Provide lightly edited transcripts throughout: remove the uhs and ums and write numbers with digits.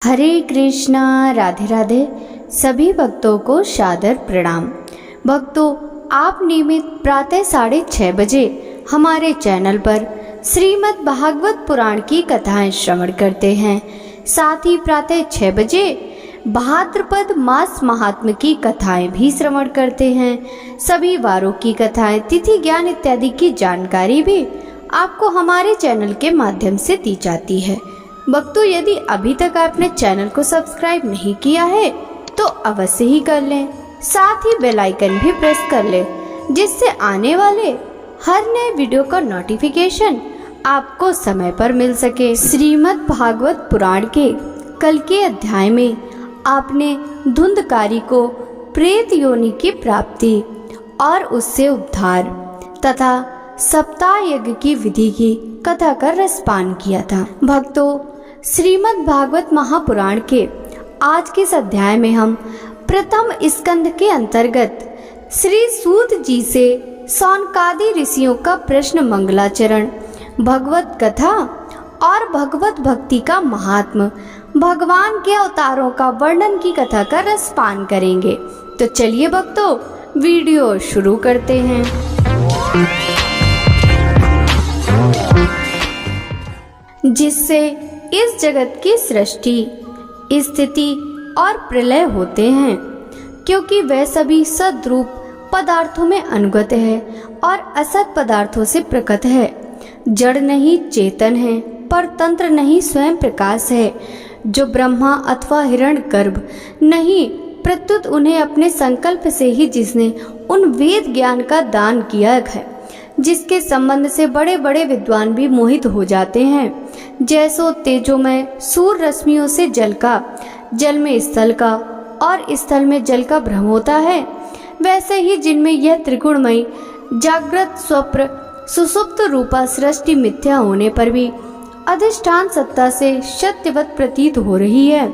हरे कृष्णा, राधे राधे। सभी भक्तों को सादर प्रणाम। भक्तों, आप नियमित प्रातः 6:30 बजे हमारे चैनल पर श्रीमद् भागवत पुराण की कथाएं श्रवण करते हैं। साथ ही प्रातः 6 बजे भाद्रपद मास महात्म्य की कथाएं भी श्रवण करते हैं। सभी वारों की कथाएं, तिथि ज्ञान इत्यादि की जानकारी भी आपको हमारे चैनल के माध्यम से दी जाती है। भक्तों, यदि अभी तक आपने चैनल को सब्सक्राइब नहीं किया है तो अवश्य ही कर लें। साथ ही बेल आइकन भी प्रेस कर लें, जिससे आने वाले हर नए वीडियो का नोटिफिकेशन आपको समय पर मिल सके। श्रीमद् भागवत पुराण के कल के अध्याय में आपने धुंधकारी को प्रेत योनि की प्राप्ति और उससे उद्धार तथा सप्ताह यज्ञ की विधि की कथा का रसपान किया था। भक्तों, श्रीमद् भागवत महापुराण के आज के इस अध्याय में हम प्रथम स्कंद के अंतर्गत श्री सूत जी से सौनकादि ऋषियों का प्रश्न मंगलाचरण, भगवत कथा और भगवत भक्ति का महात्म, भगवान के अवतारों का वर्णन की कथा का रसपान करेंगे। तो चलिए भक्तों, वीडियो शुरू करते हैं। जिससे इस जगत की सृष्टि, स्थिति और प्रलय होते हैं, क्योंकि वह सभी सद्रूप पदार्थों में अनुगत है और असत पदार्थों से प्रकट है। जड़ नहीं चेतन है, पर तंत्र नहीं स्वयं प्रकाश है। जो ब्रह्मा अथवा हिरण्यगर्भ नहीं, प्रत्युत उन्हें अपने संकल्प से ही जिसने उन वेद ज्ञान का दान किया है, जिसके संबंध से बड़े बड़े विद्वान भी मोहित हो जाते हैं। जैसो तेजोमय सूर्य रश्मियों से जल का, जल में स्थल का और स्थल में जल का भ्रम होता है, वैसे ही जिनमें यह त्रिगुणमयी जागृत स्वप्न सुसुप्त रूपा सृष्टि मिथ्या होने पर भी अधिष्ठान सत्ता से सत्यवत प्रतीत हो रही है,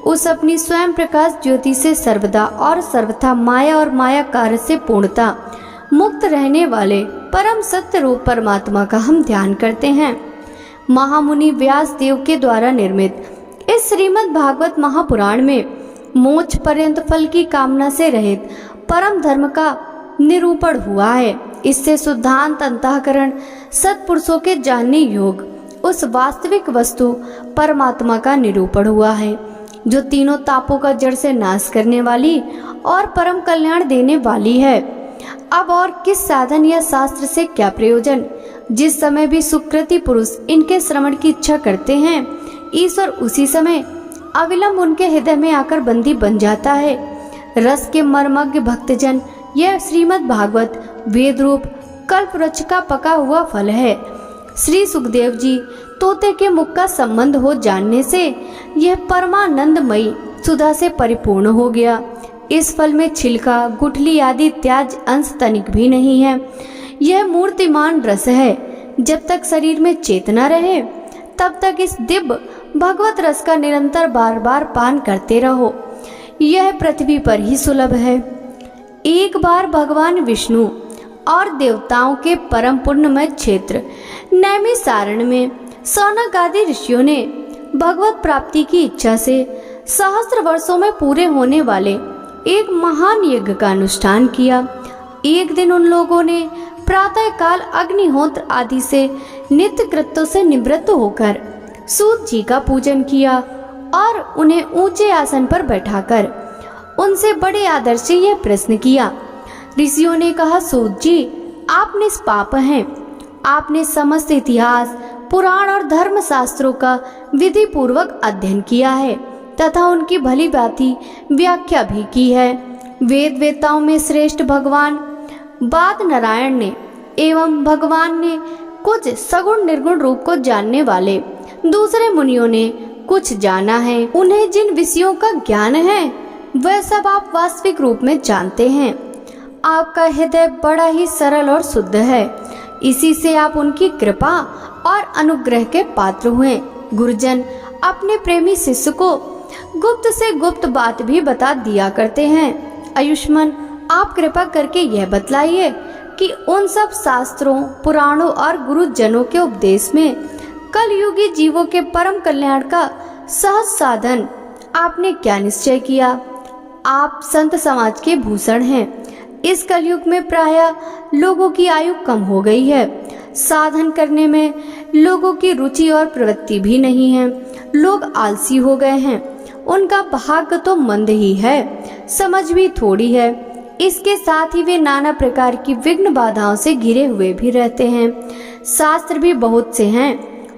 उस अपनी स्वयं प्रकाश ज्योति से सर्वदा और सर्वथा माया और माया कार्य से पूर्णता मुक्त रहने वाले परम सत्य रूप परमात्मा का हम ध्यान करते हैं। महामुनि व्यास देव के द्वारा निर्मित इस श्रीमद् भागवत महापुराण में मोक्ष पर्यंत फल की कामना से रहित परम धर्म का निरूपण हुआ है। इससे शुद्धांत अंतःकरण सत्पुरुषों के जानने योग उस वास्तविक वस्तु परमात्मा का निरूपण हुआ है, जो तीनों तापों का जड़ से नाश करने वाली और परम कल्याण देने वाली है। अब और किस साधन या शास्त्र से क्या प्रयोजन? जिस समय भी सुकृति पुरुष इनके श्रवण की इच्छा करते हैं, ईश्वर उसी समय अविलंब उनके हृदय में आकर बंदी बन जाता है। रस के मर्मज्ञ भक्तजन, यह श्रीमद् भागवत वेद रूप कल्प वृक्ष का पका हुआ फल है। श्री सुखदेव जी तोते के मुख का संबंध हो जानने से यह परमानंदमयी सुधा से परिपूर्ण हो गया। इस फल में छिलका, गुठली आदि त्याज अंश तनिक भी नहीं है। यह मूर्तिमान रस है। जब तक शरीर में चेतना रहे, तब तक इस दिव्य भगवत रस का निरंतर बार बार पान करते रहो। यह पृथ्वी पर ही सुलभ है। एक बार भगवान विष्णु और देवताओं के परम पुण्यमय क्षेत्र नैमिषारण्य में सौनक आदि ऋषियों ने भगवत प्राप्ति की इच्छा से सहस्त्र वर्षों में पूरे होने वाले एक महान यज्ञ का अनुष्ठान किया। एक दिन उन लोगों ने प्रातः काल अग्निहोत्र आदि से नित्य कृत्यों से निवृत्त होकर सूत जी का पूजन किया और उन्हें ऊंचे आसन पर बैठाकर उनसे बड़े आदर से यह प्रश्न किया। ऋषियों ने कहा, सूत जी, आप निष्पाप हैं। आपने समस्त इतिहास, पुराण और धर्म शास्त्रों का विधि पूर्वक अध्ययन किया है तथा उनकी भली भांति व्याख्या भी की है। वेद वेताओं में श्रेष्ठ भगवान बाद नारायण ने एवं भगवान ने कुछ सगुण निर्गुण रूप को जानने वाले दूसरे मुनियों ने कुछ जाना है। उन्हें जिन विषयों का ज्ञान है, वह सब आप वास्तविक रूप में जानते हैं। आपका हृदय बड़ा ही सरल और शुद्ध है। इसी से आप उनकी कृपा और अनुग्रह के पात्र हुए। गुरुजन अपने प्रेमी शिष्य को गुप्त से गुप्त बात भी बता दिया करते हैं। आयुष्मान, आप कृपा करके यह बतलाइए कि उन सब शास्त्रों, पुराणों और गुरुजनों के उपदेश में कलयुगी जीवों के परम कल्याण का सहज साधन आपने क्या निश्चय किया? आप संत समाज के भूषण हैं। इस कलयुग में प्रायः लोगों की आयु कम हो गई है। साधन करने में लोगों की रुचि और प्रवृत्ति भी नहीं है। लोग आलसी हो गए हैं। उनका भाग्य तो मंद ही है, समझ भी थोड़ी है। इसके साथ ही वे नाना प्रकार की विघ्न बाधाओं से घिरे हुए भी रहते हैं। शास्त्र भी बहुत से हैं,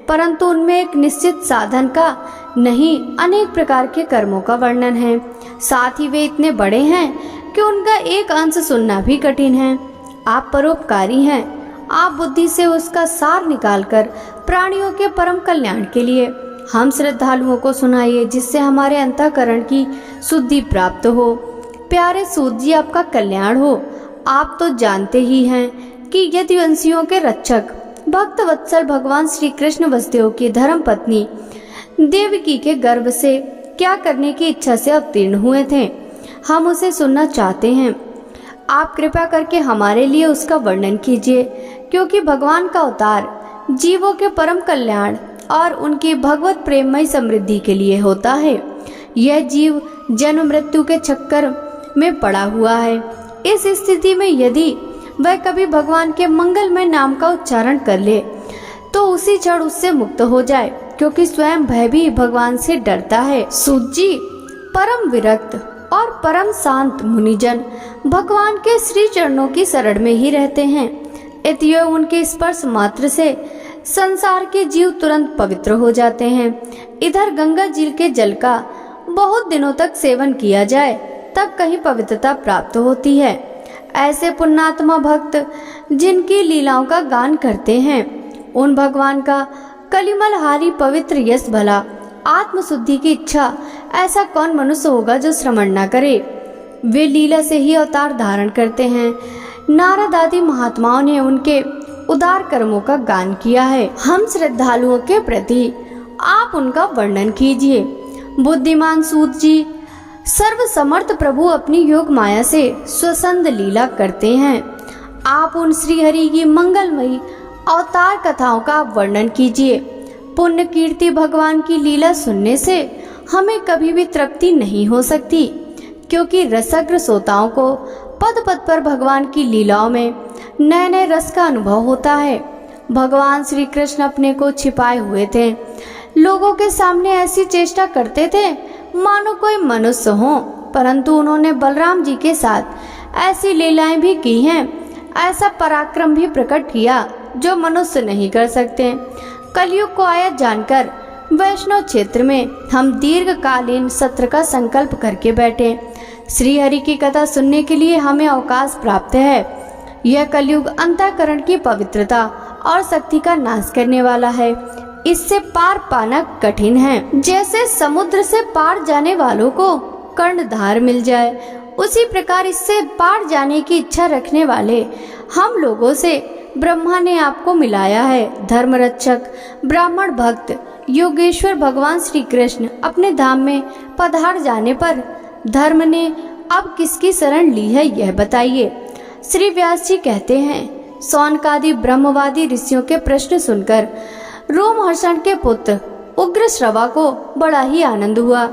परंतु उनमें एक निश्चित साधन का नहीं, अनेक प्रकार के कर्मों का वर्णन है। साथ ही वे इतने बड़े हैं कि उनका एक अंश सुनना भी कठिन है। आप परोपकारी हैं। आप बुद्धि से उसका सार निकालकर प्राणियों के परम कल्याण के लिए हम श्रद्धालुओं को सुनाइए, जिससे हमारे अंतःकरण की शुद्धि प्राप्त हो। प्यारे सूत जी, आपका कल्याण हो। आप तो जानते ही हैं कि यदुवंशियों के रक्षक भक्त वत्सल भगवान श्री कृष्ण वसुदेव की धर्म पत्नी देवकी के गर्भ से क्या करने की इच्छा से अवतीर्ण हुए थे। हम उसे सुनना चाहते हैं। आप कृपा करके हमारे लिए उसका वर्णन कीजिए, क्योंकि भगवान का अवतार जीवों के परम कल्याण और उनकी भगवत प्रेममय समृद्धि के लिए होता है। यह जीव जन्म मृत्यु के चक्कर में पड़ा हुआ है। इस स्थिति में यदि वह कभी भगवान के मंगलमय नाम का उच्चारण कर ले तो उसी क्षण उससे मुक्त हो जाए, क्योंकि स्वयं वह भी भगवान से डरता है। सूत जी, परम विरक्त और परम शांत मुनिजन भगवान के श्री चरणों की शरण में ही रहते हैं। अतएव उनके स्पर्श मात्र से संसार के जीव तुरंत पवित्र हो जाते हैं। इधर गंगा जी के जल का बहुत दिनों तक सेवन किया जाए तब कहीं पवित्रता प्राप्त होती है। ऐसे पुण्यात्मा भक्त जिनकी लीलाओं का गान करते हैं, उन भगवान का कलिमलहारी पवित्र यश भला आत्मशुद्धि की इच्छा ऐसा कौन मनुष्य होगा जो श्रवण न करे। वे लीला से ही अवतार धारण करते हैं। नारद आदि महात्माओं ने उनके उदार कर्मों का गान किया है। हम श्रद्धालुओं के प्रति आप उनका वर्णन कीजिए। बुद्धिमान सूत जी, सर्व समर्थ प्रभु अपनी योग माया से स्वसंद लीला करते हैं। आप उन श्री हरि की मंगलमयी अवतार कथाओं का वर्णन कीजिए। पुण्य कीर्ति भगवान की लीला सुनने से हमें कभी भी तृप्ति नहीं हो सकती, क्योंकि रसग्र श्रोताओं को पद पद पर भगवान की लीलाओं में नए नए रस का अनुभव होता है। भगवान श्री कृष्ण अपने को छिपाए हुए थे। लोगों के सामने ऐसी चेष्टा करते थे मानो कोई मनुष्य हो, परंतु उन्होंने बलराम जी के साथ ऐसी लीलाएं भी की हैं। ऐसा पराक्रम भी प्रकट किया जो मनुष्य नहीं कर सकते। कलयुग को आया जानकर वैष्णव क्षेत्र में हम दीर्घकालीन सत्र का संकल्प करके बैठे। श्री हरि की कथा सुनने के लिए हमें अवकाश प्राप्त है। यह कलयुग अंतःकरण की पवित्रता और शक्ति का नाश करने वाला है। इससे पार पाना कठिन है। जैसे समुद्र से पार जाने वालों को कर्णधार मिल जाए, उसी प्रकार इससे पार जाने की इच्छा रखने वाले हम लोगों से ब्रह्मा ने आपको मिलाया है। धर्म रक्षक ब्राह्मण भक्त योगेश्वर भगवान श्री कृष्ण अपने धाम में पधार जाने पर धर्म ने अब किसकी शरण ली है, यह बताइए। श्री व्यास जी कहते हैं, सौनकादि ब्रह्मवादी ऋषियों के प्रश्न सुनकर रोमहर्षण के पुत्र उग्र श्रवा को बड़ा ही आनंद हुआ।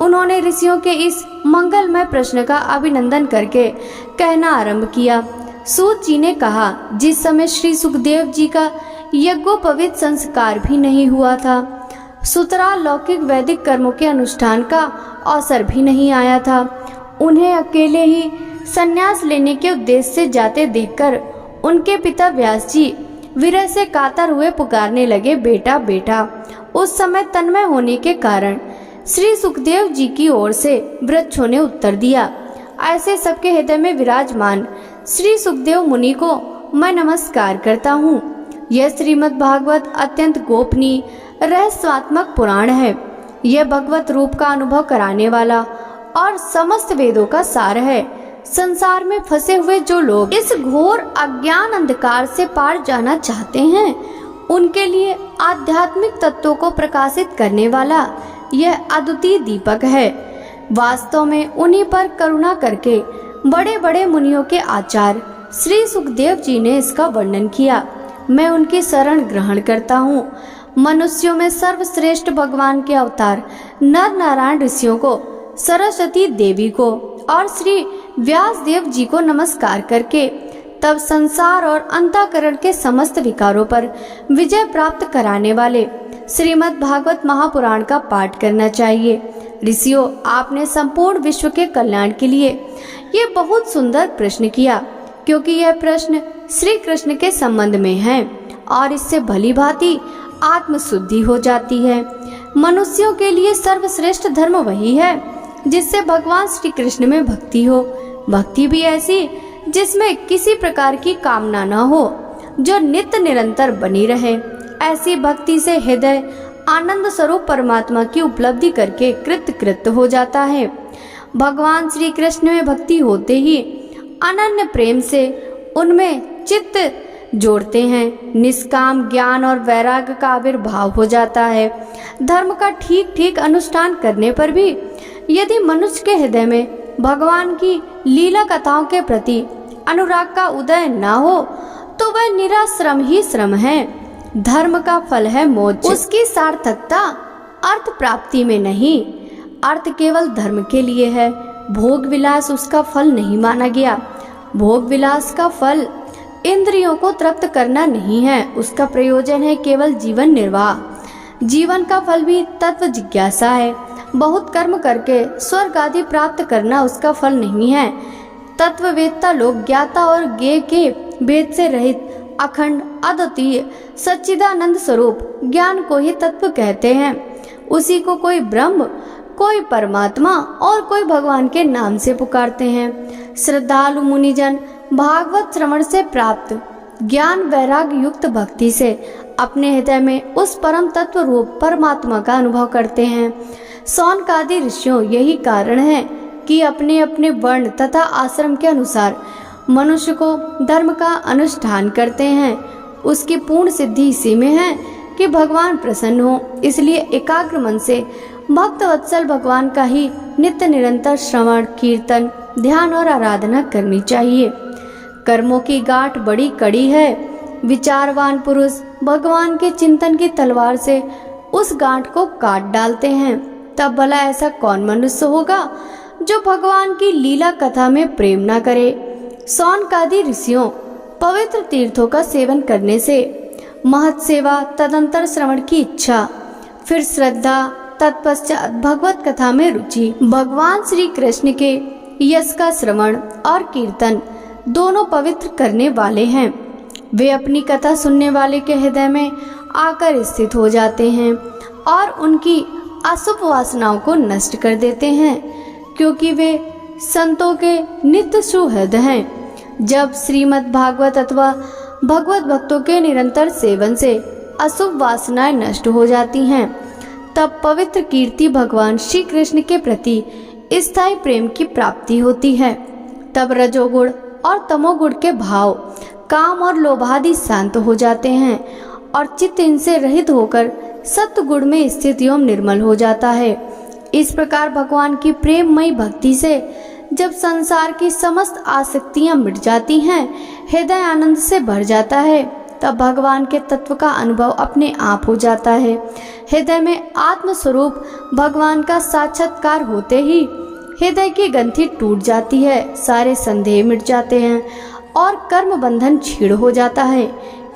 उन्होंने ऋषियों के इस मंगलमय प्रश्न का अभिनंदन करके कहना आरंभ किया। सूत जी ने कहा, जिस समय श्री सुखदेव जी का यज्ञोपवीत संस्कार भी नहीं हुआ था, सुतरा लौकिक वैदिक कर्मों के अनुष्ठान का अवसर भी नहीं आया था, उन्हें अकेले ही संन्यास लेने के उद्देश्य से जाते देखकर उनके पिता व्यास जी विरह से कातर हुए पुकारने लगे, बेटा बेटा। उस समय तन्मय होने के कारण श्री सुखदेव जी की ओर से वृक्षों ने उत्तर दिया, ऐसे सबके हृदय में विराजमान श्री सुखदेव मुनि को मैं नमस्कार करता हूँ। यह श्रीमद् भागवत अत्यंत गोपनीय रहस्यात्मक पुराण है। यह भगवत रूप का अनुभव कराने वाला और समस्त वेदों का सार है। संसार में फंसे हुए जो लोग इस घोर अज्ञान अंधकार से पार जाना चाहते हैं, उनके लिए आध्यात्मिक तत्वों को प्रकाशित करने वाला यह अद्वितीय दीपक है। वास्तव में उन्हीं पर करुणा करके बड़े बड़े मुनियों के आचार्य श्री सुखदेव जी ने इसका वर्णन किया। मैं उनकी शरण ग्रहण करता हूँ। मनुष्यों में सर्वश्रेष्ठ भगवान के अवतार नर नारायण ऋषियों को, सरस्वती देवी को और श्री व्यास देव जी को नमस्कार करके तब संसार और अंतःकरण के समस्त विकारों पर विजय प्राप्त कराने वाले श्रीमद् भागवत महापुराण का पाठ करना चाहिए। ऋषियों, आपने संपूर्ण विश्व के कल्याण के लिए ये बहुत सुंदर प्रश्न किया, क्योंकि यह प्रश्न श्री कृष्ण के संबंध में है और इससे भली भांति आत्मशुद्धि हो जाती है। मनुष्यों के लिए सर्वश्रेष्ठ धर्म वही है जिससे भगवान श्री कृष्ण में भक्ति हो, भक्ति भी ऐसी जिसमें किसी प्रकार की कामना न हो, जो नित्य निरंतर बनी रहे। ऐसी भक्ति से हृदय आनंद स्वरूप परमात्मा की उपलब्धि करके कृत हो जाता है। भगवान श्री कृष्ण में भक्ति होते ही अनन्य प्रेम से उनमें चित्त जोड़ते हैं। निष्काम ज्ञान और वैराग्य का आविर्भाव हो जाता है। धर्म का ठीक ठीक अनुष्ठान करने पर भी यदि मनुष्य के हृदय में भगवान की लीला कथाओं के प्रति अनुराग का उदय न हो तो वह निराश्रम ही श्रम है। धर्म का फल है मोक्ष। उसकी सार्थकता अर्थ प्राप्ति में नहीं, अर्थ केवल धर्म के लिए है। भोग विलास उसका फल नहीं माना गया। भोग विलास का फल इंद्रियों को तृप्त करना नहीं है, उसका प्रयोजन है केवल जीवन निर्वाह। जीवन का फल भी तत्व जिज्ञासा है। बहुत कर्म करके स्वर्ग आदि प्राप्त करना उसका फल नहीं है। तत्ववेत्ता लोग ज्ञाता और ज्ञेय के भेद से रहित अखंड अद्वितीय सच्चिदानंद स्वरूप ज्ञान को ही तत्व कहते हैं। उसी को कोई ब्रह्म, कोई परमात्मा और कोई भगवान के नाम से पुकारते हैं। श्रद्धालु मुनिजन भागवत श्रवण से प्राप्त ज्ञान वैराग्य युक्त भक्ति से अपने हृदय में उस परम तत्व रूप परमात्मा का अनुभव करते हैं। शौनकादि ऋषियों यही कारण है कि अपने अपने वर्ण तथा आश्रम के अनुसार मनुष्य को धर्म का अनुष्ठान करते हैं। उसकी पूर्ण सिद्धि इसी में है कि भगवान प्रसन्न हो। इसलिए एकाग्र मन से भक्त वत्सल भगवान का ही नित्य निरंतर श्रवण, कीर्तन, ध्यान और आराधना करनी चाहिए। कर्मों की गांठ बड़ी कड़ी है। विचारवान पुरुष भगवान के चिंतन की तलवार से उस गांठ को काट डालते हैं। तब भला ऐसा कौन मनुष्य होगा जो भगवान की लीला कथा में प्रेम न करे। शौनकादि ऋषियों पवित्र तीर्थों का सेवन करने से महत् सेवा, तदंतर श्रवण की इच्छा, फिर श्रद्धा, तत्पश्चात भगवत कथा में रुचि, भगवान श्री कृष्ण के यश का श्रवण और कीर्तन दोनों पवित्र करने वाले हैं। वे अपनी कथा सुनने वाले के हृदय में आकर स्थित हो जाते हैं और उनकी अशुभ वासनाओं को नष्ट कर देते हैं, क्योंकि वे संतों के नित्य सुहृद हैं। जब श्रीमद् भागवत अथवा भगवत भक्तों के निरंतर सेवन से अशुभ वासनाएं नष्ट हो जाती हैं, तब पवित्र कीर्ति भगवान श्री कृष्ण के प्रति स्थायी प्रेम की प्राप्ति होती है। तब रजोगुण और तमोगुण के भाव, काम और लोभादि शांत हो जाते हैं और चित्त इनसे रहित होकर सत्वगुण में स्थित एवं निर्मल हो जाता है। इस प्रकार भगवान की प्रेममयी भक्ति से जब संसार की समस्त आसक्तियां मिट जाती हैं, हृदय आनंद से भर जाता है, तब भगवान के तत्व का अनुभव अपने आप हो जाता है। हृदय में आत्म स्वरूप भगवान का साक्षात्कार होते ही हृदय की ग्रंथि टूट जाती है, सारे संदेह मिट जाते हैं और कर्म बंधन छीड़ हो जाता है।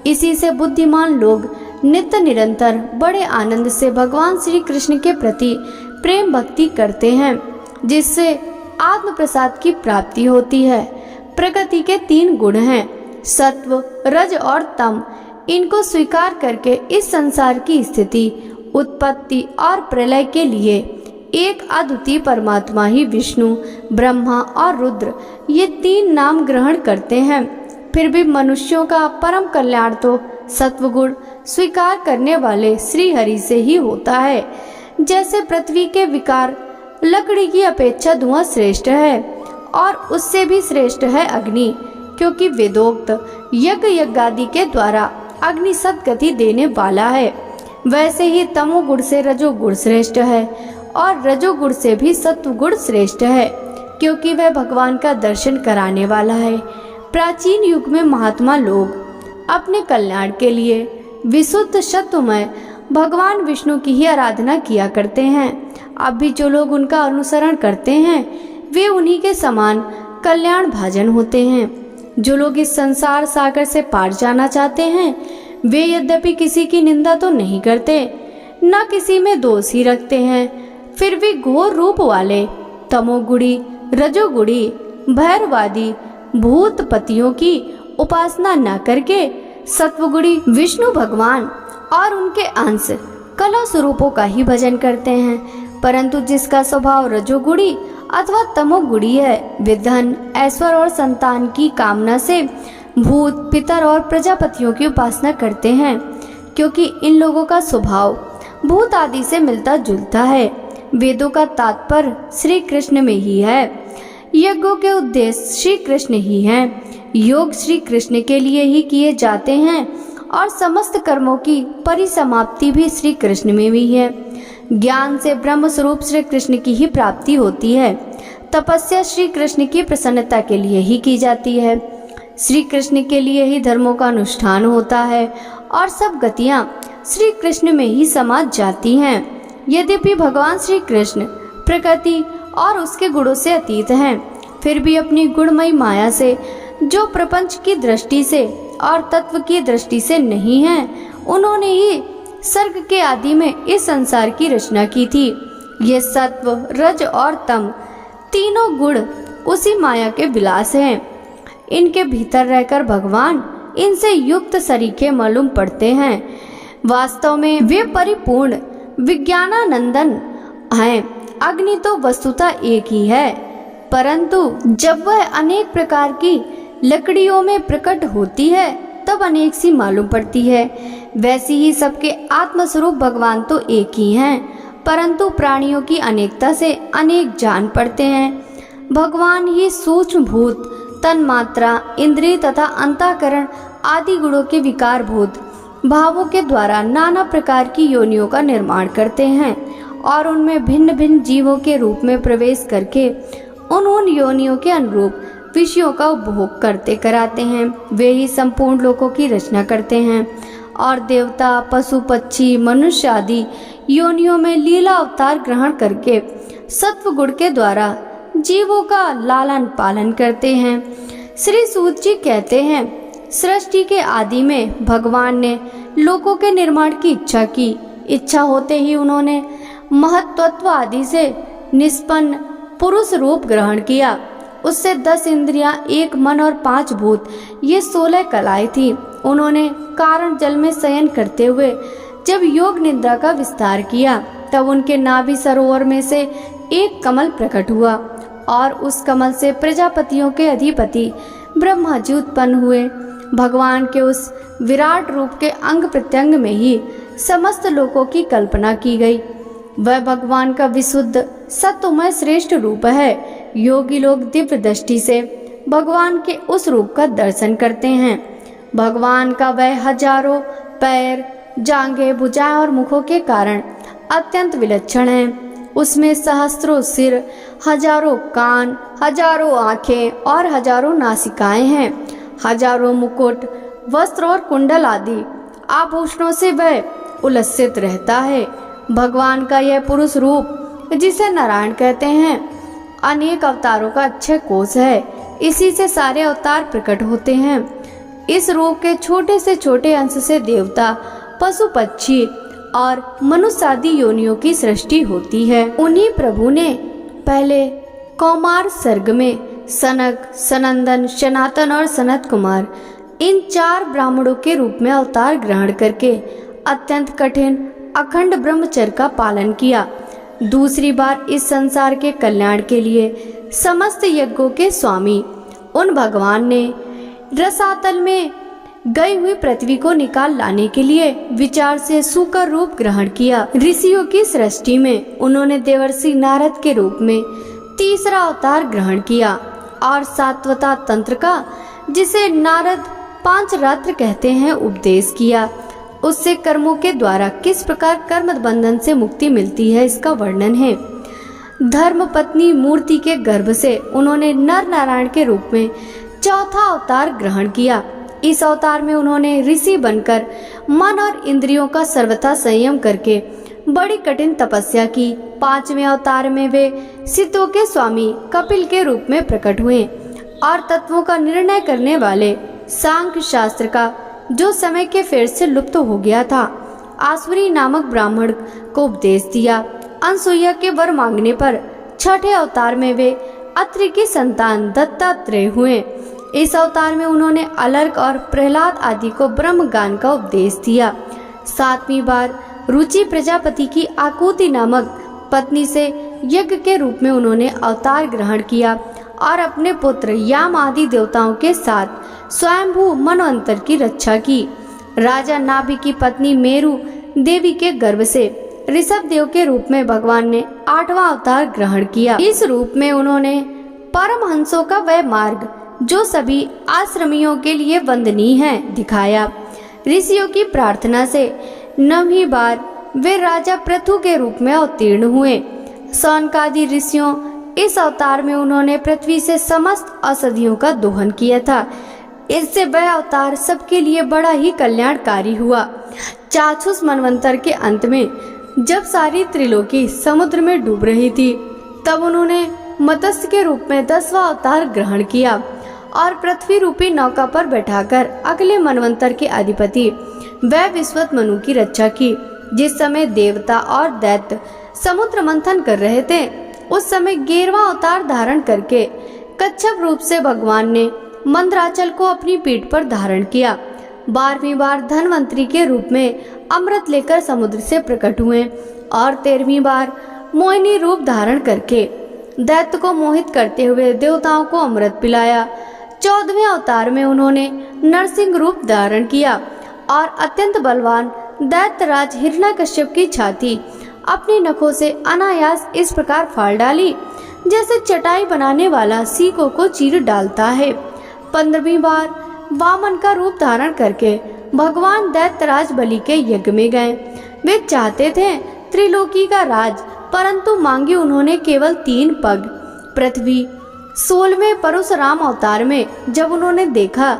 इसी से बुद्धिमान लोग नित्य निरंतर बड़े आनंद से भगवान श्री कृष्ण के प्रति प्रेम भक्ति करते हैं, जिससे आत्म प्रसाद की प्राप्ति होती है। प्रकृति के 3 गुण हैं, सत्व, रज और तम। इनको स्वीकार करके इस संसार की स्थिति, उत्पत्ति और प्रलय के लिए एक अद्वितीय परमात्मा ही विष्णु, ब्रह्मा और रुद्र ये 3 नाम ग्रहण करते हैं। फिर भी मनुष्यों का परम कल्याण तो सत्वगुण स्वीकार करने वाले श्री हरि से ही होता है। जैसे पृथ्वी के विकार लकड़ी की अपेक्षा धुआं श्रेष्ठ है और उससे भी श्रेष्ठ है अग्नि, क्योंकि वेदोक्त यज्ञ यज्ञादि के द्वारा अग्नि सद्गति देने वाला है। वैसे ही तमोगुण से रजोगुण श्रेष्ठ है और रजोगुण से भी सत्वगुण श्रेष्ठ है, क्योंकि वह भगवान का दर्शन कराने वाला है। प्राचीन युग में महात्मा लोग अपने कल्याण के लिए विशुद्ध सत्वमय भगवान विष्णु की ही आराधना किया करते हैं। अब भी जो लोग उनका अनुसरण करते हैं वे उन्हीं के समान कल्याण भाजन होते हैं। जो लोग इस संसार सागर से पार जाना चाहते हैं वे यद्यपि किसी की निंदा तो नहीं करते, न किसी में दोष ही रखते हैं, फिर भी घोर रूप वाले तमोगुणी, रजोगुणी, भैरवादी भूतपतियों की उपासना न करके सत्वगुणी विष्णु भगवान और उनके अंश कला स्वरूपों का ही भजन करते हैं। परंतु जिसका स्वभाव रजोगुणी अथवा तमोगुणी है वे धन, ऐश्वर्य और संतान की कामना से भूत, पितर और प्रजापतियों की उपासना करते हैं, क्योंकि इन लोगों का स्वभाव भूत आदि से मिलता जुलता है। वेदों का तात्पर्य श्री कृष्ण में ही है, यज्ञों के उद्देश्य श्री कृष्ण ही हैं, योग श्री कृष्ण के लिए ही किए जाते हैं और समस्त कर्मों की परिसमाप्ति भी श्री कृष्ण में भी है। ज्ञान से ब्रह्म स्वरूप श्री कृष्ण की ही प्राप्ति होती है। तपस्या श्री कृष्ण की प्रसन्नता के लिए ही की जाती है। श्री कृष्ण के लिए ही धर्मों का अनुष्ठान होता है और सब गतियां श्री कृष्ण में ही समा जाती हैं। यद्यपि भगवान श्री कृष्ण प्रकृति और उसके गुणों से अतीत हैं, फिर भी अपनी गुणमयी माया से जो प्रपंच की दृष्टि से और तत्व की दृष्टि से नहीं है, उन्होंने ही सर्ग के आदि में इस संसार की रचना की थी। ये सत्व, रज और तम तीनों गुण उसी माया के विलास हैं। इनके भीतर रहकर भगवान इनसे युक्त सरीखे मालूम पड़ते हैं। वास्तव में वे परिपूर्ण विज्ञानानंदन हैं। अग्नि तो वस्तुतः एक ही है, परंतु जब वह अनेक प्रकार की लकड़ियों में प्रकट होती है तब अनेक सी मालूम पड़ती है। वैसी ही सबके आत्मस्वरूप भगवान तो एक ही हैं, परंतु प्राणियों की अनेकता से अनेक जान पड़ते हैं। भगवान ही सूक्ष्म भूत, तन्मात्रा, इंद्रिय तथा अंतःकरण आदि गुणों के विकार भूत भावों के द्वारा नाना प्रकार की योनियों का निर्माण करते हैं और उनमें भिन्न भिन्न जीवों के रूप में प्रवेश करके उन योनियों के अनुरूप विषयों का उपभोग करते कराते हैं। वे ही संपूर्ण लोकों की रचना करते हैं और देवता, पशु, पक्षी, मनुष्य आदि योनियों में लीला अवतार ग्रहण करके सत्व गुण के द्वारा जीवों का लालन पालन करते हैं। श्री सूत जी कहते हैं, सृष्टि के आदि में भगवान ने लोकों के निर्माण की इच्छा की। इच्छा होते ही उन्होंने महत्त्व आदि से निष्पन्न पुरुष रूप ग्रहण किया। उससे 10 इंद्रियां, 1 मन और 5 भूत, ये 16 कलाएं थी। उन्होंने कारण जल में शयन करते हुए जब योग निद्रा का विस्तार किया तब उनके नाभि सरोवर में से एक कमल प्रकट हुआ और उस कमल से प्रजापतियों के अधिपति ब्रह्मा जी उत्पन्न हुए। भगवान के उस विराट रूप के अंग प्रत्यंग में ही समस्त लोकों की कल्पना की गई। वह भगवान का विशुद्ध सत्वमय श्रेष्ठ रूप है। योगी लोग दिव्य दृष्टि से भगवान के उस रूप का दर्शन करते हैं। भगवान का वह हजारों पैर, जांघें, भुजाएं और मुखों के कारण अत्यंत विलक्षण है। उसमें सहस्त्रों सिर, हजारों कान, हजारों आंखें और हजारों नासिकाएं हैं। हजारों मुकुट, वस्त्र और कुंडल आदि आभूषणों से वह उल्लसित रहता है। भगवान का यह पुरुष रूप, जिसे नारायण कहते हैं, अनेक अवतारों का अक्षय कोश है। इसी से सारे अवतार प्रकट होते हैं। इस रूप के छोटे से छोटे अंश से देवता, पशु, पक्षी और मनुष्य आदि योनियों की सृष्टि होती है। उन्हीं प्रभु ने पहले कौमार सर्ग में सनक, सनंदन, सनातन और सनत कुमार इन 4 ब्राह्मणों के रूप में अवतार ग्रहण करके अत्यंत कठिन अखंड ब्रह्मचर्य का पालन किया। दूसरी बार इस संसार के कल्याण के लिए समस्त यज्ञों के स्वामी उन भगवान ने रसातल में गई हुई पृथ्वी को निकाल लाने के लिए विचार से सूकर रूप ग्रहण किया। ऋषियों की सृष्टि में उन्होंने देवर्षि नारद के रूप में तीसरा अवतार ग्रहण किया और सात्वता तंत्र का, जिसे नारद 5 रात्र कहते हैं, उपदेश किया। उससे कर्मों के द्वारा किस प्रकार कर्म बंधन से मुक्ति मिलती है इसका वर्णन है। धर्म पत्नी मूर्ति के गर्भ से उन्होंने नर नारायण के रूप में चौथा अवतार ग्रहण किया। इस अवतार में उन्होंने ऋषि बनकर मन और इंद्रियों का सर्वथा संयम करके बड़ी कठिन तपस्या की। 5वें अवतार में वे सिद्धों के स्वामी कपिल के रूप में प्रकट हुए और तत्वों का निर्णय करने वाले सांख्य शास्त्र का, जो समय के फेर से लुप्त हो गया था, आसुरी नामक ब्राह्मण को उपदेश दिया। अनसुईया के वर मांगने पर 6ठे अवतार में वे अत्रि की संतान दत्तात्रेय हुए। इस अवतार में उन्होंने अलर्क और प्रहलाद आदि को ब्रह्म ज्ञान का उपदेश दिया। 7वीं बार रुचि प्रजापति की आकुति नामक पत्नी से यज्ञ के रूप में उन्होंने अवतार ग्रहण किया और अपने पुत्र याम आदि देवताओं के साथ स्वयंभू मनवंतर की रक्षा की। राजा नाभि की पत्नी मेरु देवी के गर्भ से ऋषभ देव के रूप में भगवान ने 8वां अवतार ग्रहण किया। इस रूप में उन्होंने परमहंसों का वह मार्ग, जो सभी आश्रमियों के लिए वंदनीय है, दिखाया। ऋषियों की प्रार्थना से 9वीं बार वे राजा पृथु के रूप में अवतीर्ण हुए। सौनकादि ऋषियों इस अवतार में उन्होंने पृथ्वी से समस्त औषधियों का दोहन किया था। इससे वह अवतार सबके लिए बड़ा ही कल्याणकारी हुआ। चाक्षुष मनवंतर के अंत में जब सारी त्रिलोकी समुद्र में डूब रही थी, तब उन्होंने मत्स्य के रूप में 10वां अवतार ग्रहण किया और पृथ्वी रूपी नौका पर बैठाकर अगले मनवंतर के अधिपति वह विश्वत मनु की रक्षा की। जिस समय देवता और दैत्य समुद्र मंथन कर रहे थे, उस समय 11वां अवतार धारण करके कच्छप रूप से भगवान ने मंदराचल को अपनी पीठ पर धारण किया। 12वीं बार धनवंतरी के रूप में अमृत लेकर समुद्र से प्रकट हुए और 13वीं बार मोहिनी रूप धारण करके दैत्य को मोहित करते हुए देवताओं को अमृत पिलाया। 14वें अवतार में उन्होंने नरसिंह रूप धारण किया और अत्यंत बलवान दैत्यराज हिरण्यकश्यप की छाती अपने नखों से अनायास इस प्रकार फाड़ डाली, जैसे चटाई बनाने वाला सीकों को चीर डालता है। 15वीं बार वामन का रूप धारण करके भगवान दैत्यराज बलि के यज्ञ में गए। वे चाहते थे त्रिलोकी का राज, परंतु मांगी उन्होंने केवल 3 पग पृथ्वी। 16वें परशुराम अवतार में जब उन्होंने देखा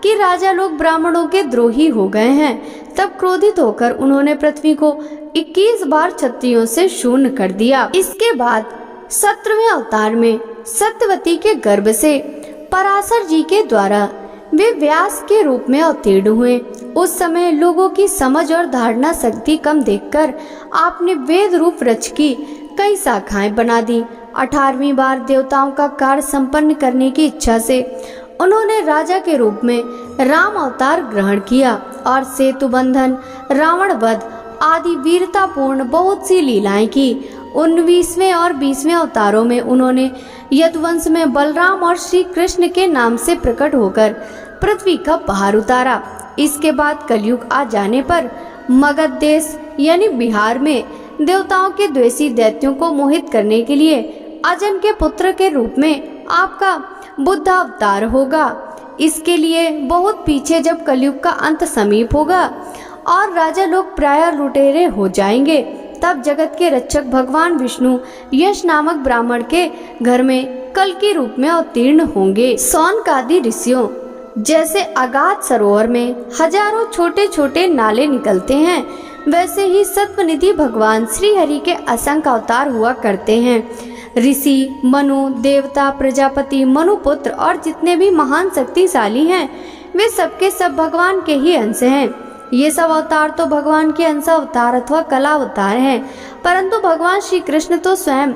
कि राजा लोग ब्राह्मणों के द्रोही हो गए हैं, तब क्रोधित होकर उन्होंने पृथ्वी को 21 बार क्षत्रियों से शून्य कर दिया। इसके बाद 17वें अवतार में सत्यवती के गर्भ से पराशर जी के द्वारा वे व्यास के रूप में अवतीर्ण हुए। उस समय लोगों की समझ और धारणा शक्ति कम देखकर आपने वेद रूप रच की कई शाखाएं बना दी। 18वीं बार देवताओं का कार्य संपन्न करने की इच्छा से उन्होंने राजा के रूप में राम अवतार ग्रहण किया और सेतु बंधन, रावण वध आदि वीरतापूर्ण बहुत सी लीलाएं की। 19वें और 20वें अवतारों में उन्होंने यदुवंश में बलराम और श्री कृष्ण के नाम से प्रकट होकर पृथ्वी का भार उतारा। इसके बाद कलयुग आ जाने पर मगध देश यानी बिहार में देवताओं के द्वेषी दैत्यों को मोहित करने के लिए अजन के पुत्र के रूप में आपका बुद्ध अवतार होगा। इसके लिए बहुत पीछे जब कलयुग का अंत समीप होगा और राजा लोग प्राय लुटेरे हो जाएंगे, तब जगत के रक्षक भगवान विष्णु यश नामक ब्राह्मण के घर में कल के रूप में अवतीर्ण होंगे। सौनकादि ऋषियों जैसे अगाध सरोवर में हजारों छोटे छोटे नाले निकलते हैं, वैसे ही सत्वनिधि भगवान श्री हरि के असंख्य अवतार हुआ करते हैं। ऋषि, मनु, देवता, प्रजापति, मनुपुत्र और जितने भी महान शक्तिशाली हैं, वे सबके सब भगवान के ही अंश हैं। ये सब अवतार तो भगवान के अंश अवतार अथवा कला अवतार हैं, परंतु भगवान श्री कृष्ण तो स्वयं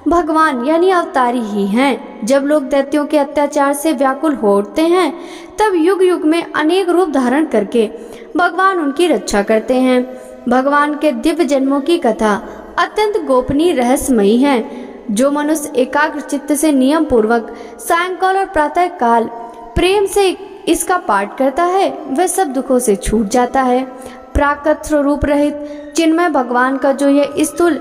भगवान यानी अवतारी ही हैं। जब लोग दैत्यों के अत्याचार से व्याकुल हो उठते हैं, तब युग युग में अनेक रूप धारण करके भगवान उनकी रक्षा करते हैं। भगवान के दिव्य जन्मों की कथा अत्यंत गोपनीय रहस्यमयी है। जो मनुष्य एकाग्र चित्त से नियम पूर्वक सायंकाल और प्रातः काल प्रेम से इसका पाठ करता है, वह सब दुखों से छूट जाता है। प्राकृत स्वरूप रहित चिन्मय भगवान का जो यह स्थूल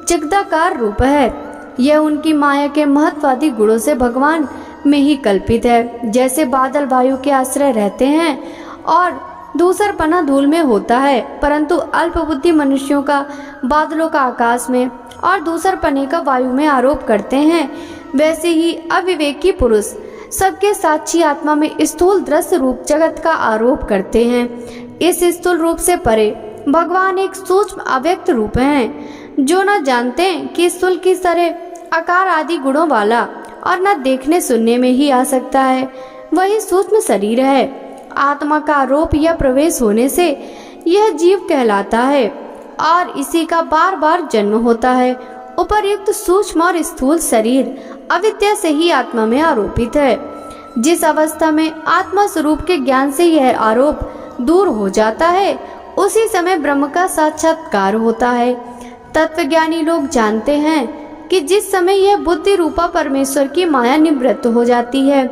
जगदाकार रूप है, यह उनकी माया के महत्वादी गुणों से भगवान में ही कल्पित है। जैसे बादल वायु के आश्रय रहते हैं और दूसरपना धूल में होता है, परंतु अल्प बुद्धि मनुष्यों का बादलों का आकाश में और दूसरपने का वायु में आरोप करते हैं, वैसे ही अविवेकी पुरुष सबके साक्षी आत्मा में स्थूल दृश्य रूप जगत का आरोप करते हैं। इस स्थूल रूप से परे भगवान एक सूक्ष्म अव्यक्त रूप हैं, जो न जानते हैं कि स्थूल किस तरह आकार आदि गुणों वाला और न देखने सुनने में ही आ सकता है, वही सूक्ष्म शरीर है। आत्मा का आरोप या प्रवेश होने से यह जीव कहलाता है और इसी का बार बार जन्म होता है। उपर्युक्त सूक्ष्म और स्थूल शरीर अविद्या से ही आत्मा में आरोपित है। जिस अवस्था में आत्मा स्वरूप के ज्ञान से यह आरोप दूर हो जाता है, उसी समय ब्रह्म का साक्षात्कार होता है। तत्वज्ञानी लोग जानते हैं कि जिस समय यह बुद्धि रूपा परमेश्वर की माया निवृत्त हो जाती है,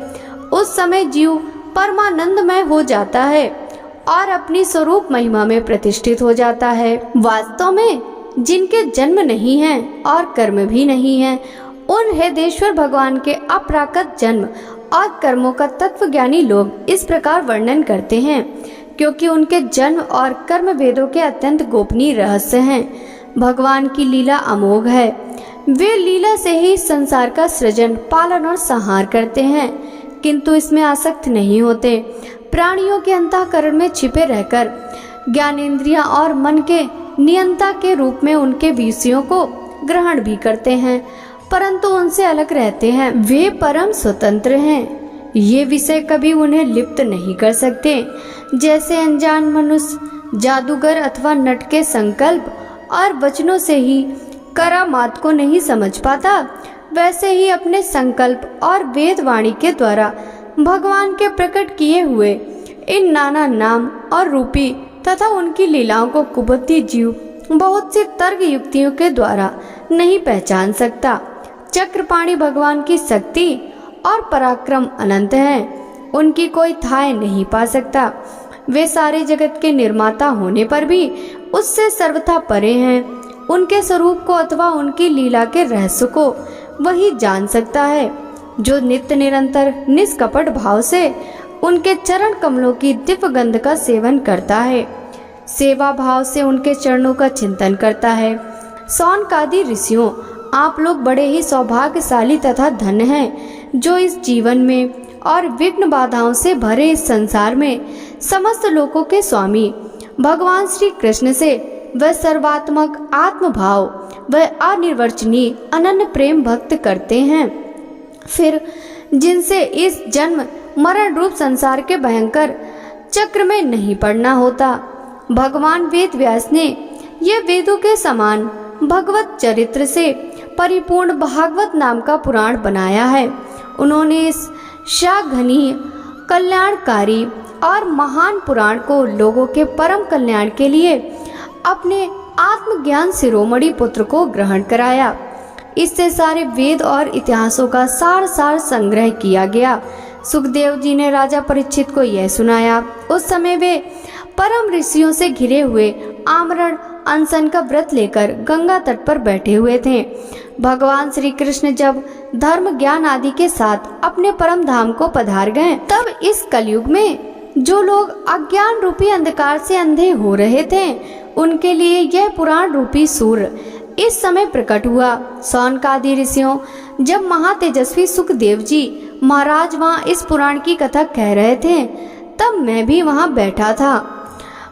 उस समय जीव परमानंदमय हो जाता है और अपनी स्वरूप महिमा में प्रतिष्ठित हो जाता है। वास्तव में जिनके जन्म नहीं है और कर्म भी नहीं है, उन हृदयेश्वर भगवान के अपराकृत जन्म और कर्मों का तत्वज्ञानी लोग इस प्रकार वर्णन करते हैं, क्योंकि उनके जन्म और कर्म वेदों के अत्यंत गोपनीय रहस्य हैं। भगवान की लीला अमोघ है। वे लीला से ही संसार का सृजन, पालन और संहार करते हैं, किंतु इसमें आसक्त नहीं होते। प्राणियों के अंतःकरण में छिपे रहकर ज्ञानेंद्रियां और मन के नियंता के रूप में उनके विषयों को ग्रहण भी करते हैं, परंतु उनसे अलग रहते हैं। वे परम स्वतंत्र हैं। ये विषय कभी उन्हें लिप्त नहीं कर सकते। जैसे अनजान मनुष्य जादूगर अथवा नट के संकल्प और वचनों से ही करामात को नहीं समझ पाता, वैसे ही अपने संकल्प और वेद वाणी के द्वारा भगवान के प्रकट किए हुए इन नाना नाम और रूपी तथा उनकी लीलाओं को कुबुद्धि जीव बहुत सी तर्क युक्तियों के द्वारा नहीं पहचान सकता। चक्रपाणी भगवान की शक्ति और पराक्रम अनंत हैं, उनकी कोई थाह नहीं पा सकता। वे सारे जगत के निर्माता होने पर भी उससे सर्वथा परे हैं। उनके स्वरूप को अथवा उनकी लीला के रहस्य को वही जान सकता है, जो नित्य निरंतर निष्कपट भाव से उनके चरण कमलों की दिव्य गंध का सेवन करता है, सेवा भाव से उनके चरणों का चिंतन करता है। सौनकादि ऋषियों, आप लोग बड़े ही सौभाग्यशाली तथा धन्य हैं, जो इस जीवन में और विघ्न बाधाओं से भरे इस संसार में समस्त लोकों के स्वामी भगवान श्री कृष्ण से वह सर्वात्मक आत्मभाव वह अनिर्वचनीय अनन्य प्रेम भक्त करते हैं। फिर जिनसे इस जन्म मरण रूप संसार के भयंकर चक्र में नहीं पड़ना होता। भगवान वेद व्यास ने यह वेदों के समान भगवत चरित्र से परिपूर्ण भागवत नाम का पुराण बनाया है। उन्होंने इस शाघनीय कल्याणकारी और महान पुराण को लोगों के परम कल्याण के लिए अपने आत्मज्ञान शिरोमणि पुत्र को ग्रहण कराया। इससे सारे वेद और इतिहासों का सार संग्रह किया गया। सुखदेव जी ने राजा परीक्षित को यह सुनाया। उस समय वे परम ऋषियों से घिरे हुए आमरण अनशन का व्रत लेकर गंगा तट पर बैठे हुए थे। भगवान श्री कृष्ण जब धर्म ज्ञान आदि के साथ अपने परम धाम को पधार गए, तब इस कलयुग में जो लोग अज्ञान रूपी अंधकार से अंधे हो रहे थे, उनके लिए यह पुराण रूपी सूर्य इस समय प्रकट हुआ। सौनकादि ऋषियों, जब महातेजस्वी सुखदेव जी महाराज वहाँ इस पुराण की कथा कह रहे थे, तब मैं भी वहाँ बैठा था।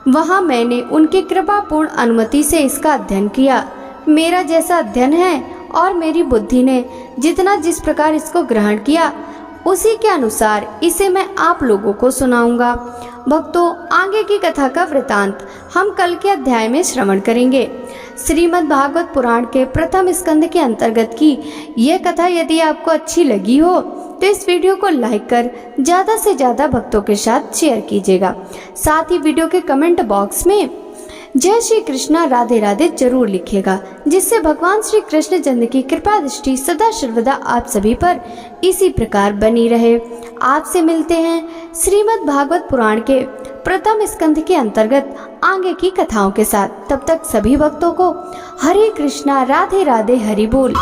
वहाँ मैंने उनकी कृपापूर्ण अनुमति से इसका अध्ययन किया। मेरा जैसा अध्ययन है और मेरी बुद्धि ने जितना जिस प्रकार इसको ग्रहण किया, उसी के अनुसार इसे मैं आप लोगों को सुनाऊंगा। भक्तों, आगे की कथा का वृतांत हम कल के अध्याय में श्रवण करेंगे। श्रीमद् भागवत पुराण के प्रथम स्कंद के अंतर्गत की यह कथा यदि आपको अच्छी लगी हो तो इस वीडियो को लाइक कर ज्यादा से ज्यादा भक्तों के साथ शेयर कीजिएगा। साथ ही वीडियो के कमेंट बॉक्स में जय श्री कृष्णा राधे राधे जरूर लिखिएगा, जिससे भगवान श्री कृष्ण चंद्र की कृपा दृष्टि सदा सर्वदा आप सभी पर इसी प्रकार बनी रहे। आपसे मिलते हैं श्रीमद् भागवत पुराण के प्रथम स्कंध के अंतर्गत आगे की कथाओं के साथ। तब तक सभी भक्तों को हरे कृष्णा राधे राधे हरि बोल।